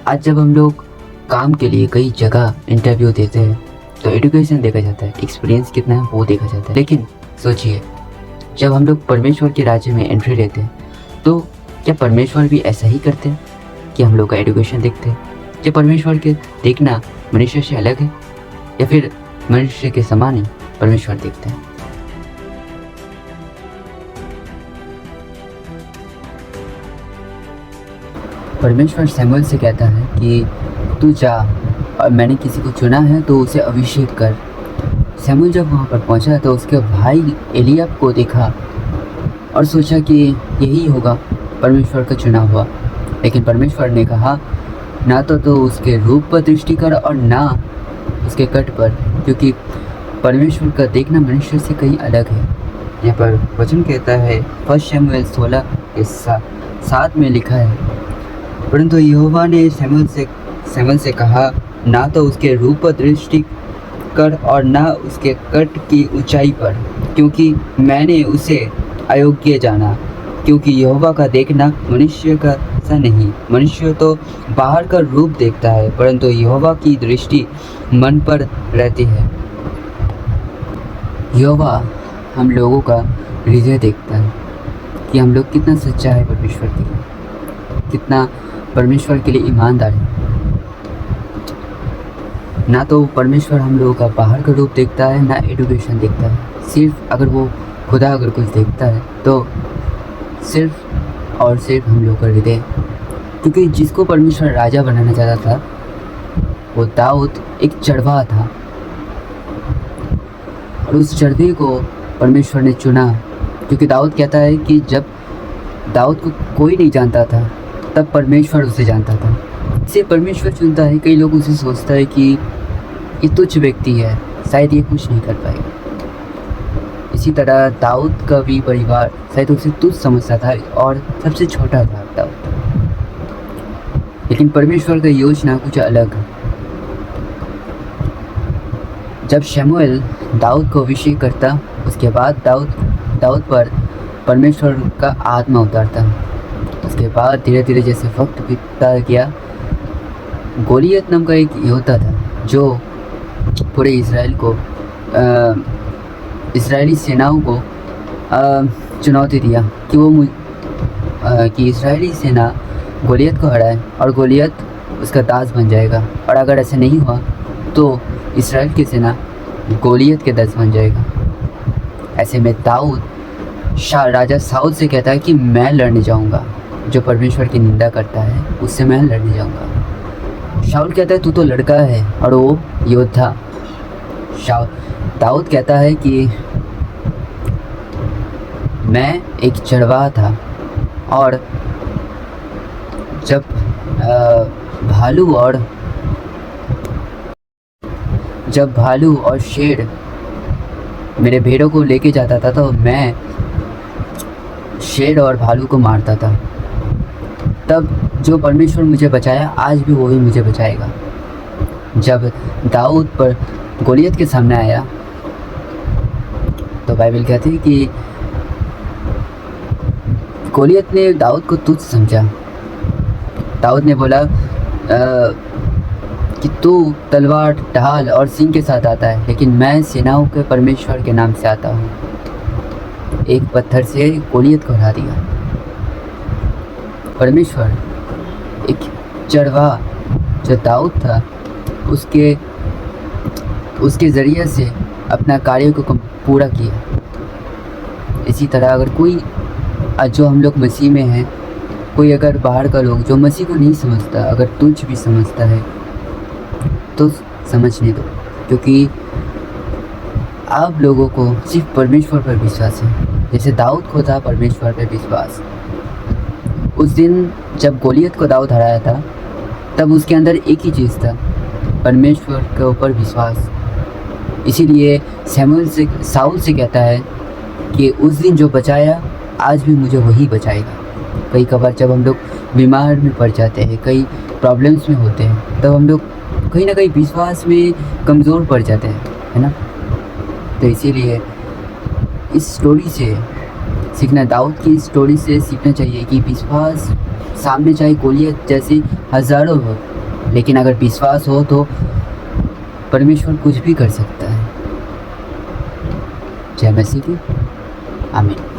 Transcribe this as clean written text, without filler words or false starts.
आज जब हम लोग काम के लिए कई जगह इंटरव्यू देते हैं तो एजुकेशन देखा जाता है, एक्सपीरियंस कितना है वो देखा जाता है। लेकिन सोचिए, जब हम लोग परमेश्वर के राज्य में एंट्री लेते हैं तो क्या परमेश्वर भी ऐसा ही करते हैं कि हम लोग का एजुकेशन देखते हैं? क्या परमेश्वर के देखना मनुष्य से अलग है या फिर मनुष्य के समान ही परमेश्वर देखते हैं? परमेश्वर शमूएल से कहता है कि तू जा और मैंने किसी को चुना है तो उसे अभिषेक कर। शमूएल जब वहाँ पर पहुँचा तो उसके भाई एलियाब को देखा और सोचा कि यही होगा परमेश्वर का चुना हुआ। लेकिन परमेश्वर ने कहा, ना तो उसके रूप पर दृष्टि कर और ना उसके कट पर, क्योंकि परमेश्वर का देखना मनुष्य से कहीं अलग है। यहाँ पर वचन कहता है 1 शमूएल 16:7 में लिखा है, परंतु यहोवा ने शमूएल से कहा, ना तो उसके रूप पर दृष्टि कर और ना उसके कट की ऊंचाई पर, क्योंकि मैंने उसे अयोग्य जाना। क्योंकि यहोवा का देखना मनुष्य का सा नहीं, मनुष्य तो बाहर का रूप देखता है, परंतु यहोवा की दृष्टि मन पर रहती है। यहोवा हम लोगों का हृदय देखता है कि हम लोग कितना सच्चा है परमेश्वर के लिए, कितना परमेश्वर के लिए ईमानदार है। ना तो परमेश्वर हम लोगों का बाहर का रूप देखता है, ना एजुकेशन देखता है। सिर्फ अगर वो खुदा अगर कुछ देखता है तो सिर्फ और सिर्फ हम लोग का हृदय। क्योंकि जिसको परमेश्वर राजा बनाना चाहता था वो दाऊद एक चढ़वा था, और उस चढ़वे को परमेश्वर ने चुना। क्योंकि दाऊद कहता है कि जब दाऊद को कोई नहीं जानता था तब परमेश्वर उसे जानता था। इसे परमेश्वर चुनता है। कई लोग उसे सोचता है कि ये तुच्छ व्यक्ति है, शायद ये कुछ नहीं कर पाएगा। इसी तरह दाऊद का भी परिवार शायद उसे तुच्छ समझता था और सबसे छोटा था दाऊद। लेकिन परमेश्वर का योजना कुछ अलग है। जब शमूएल दाऊद को अभिषेक करता, उसके बाद दाऊद पर परमेश्वर का आत्मा उतारता। उसके बाद धीरे धीरे जैसे वक्त बीतता गया, गोलियत नाम का एक योद्धा था जो पूरे इस्राएली सेनाओं को चुनौती दिया कि कि इस्राएली सेना गोलियत को हराए और गोलियत उसका दास बन जाएगा, और अगर ऐसा नहीं हुआ तो इस्राएल की सेना गोलियत के दास बन जाएगा। ऐसे में दाऊद राजा साउल से कहता है कि मैं लड़ने जाऊंगा। जो परमेश्वर की निंदा करता है उससे मैं लड़ने जाऊंगा। शाऊल कहता है तू तो लड़का है और वो योद्धा। दाऊद कहता है कि मैं एक चढ़वा था, और जब भालू और शेर मेरे भेड़ों को लेके जाता था तो मैं शेर और भालू को मारता था। तब जो परमेश्वर मुझे बचाया, आज भी वो ही मुझे बचाएगा। जब दाऊद पर गोलियत के सामने आया तो बाइबल कहती है कि गोलियत ने दाऊद को तुच्छ समझा। दाऊद ने बोला कि तू तलवार, ढाल और सिंह के साथ आता है, लेकिन मैं सेनाओं के परमेश्वर के नाम से आता हूँ। एक पत्थर से गोलियत को हरा दिया। परमेश्वर एक चढ़वा जो दाऊद था उसके ज़रिए से अपना कार्य को पूरा किया। इसी तरह अगर कोई जो हम लोग मसीह में हैं, कोई अगर बाहर का लोग जो मसीह को नहीं समझता, अगर तुच्छ भी समझता है तो समझने दो, क्योंकि आप लोगों को सिर्फ परमेश्वर पर विश्वास है। जैसे दाऊद को था परमेश्वर पर विश्वास। उस दिन जब गोलियत को दाऊद हराया था तब उसके अंदर एक ही चीज़ था, परमेश्वर के ऊपर विश्वास। इसीलिए साउल से कहता है कि उस दिन जो बचाया आज भी मुझे वही बचाएगा। कई कबार जब हम लोग बीमार में पड़ जाते हैं, कई प्रॉब्लम्स में होते हैं, तब हम लोग कहीं ना कहीं विश्वास में कमज़ोर पड़ जाते हैं, है ना। तो इसीलिए इस स्टोरी से सीखना, दाऊद की स्टोरी से सीखना चाहिए कि विश्वास सामने चाहे गोलियत जैसी हज़ारों हो, लेकिन अगर विश्वास हो तो परमेश्वर कुछ भी कर सकता है। जय मसीह की। आमीन।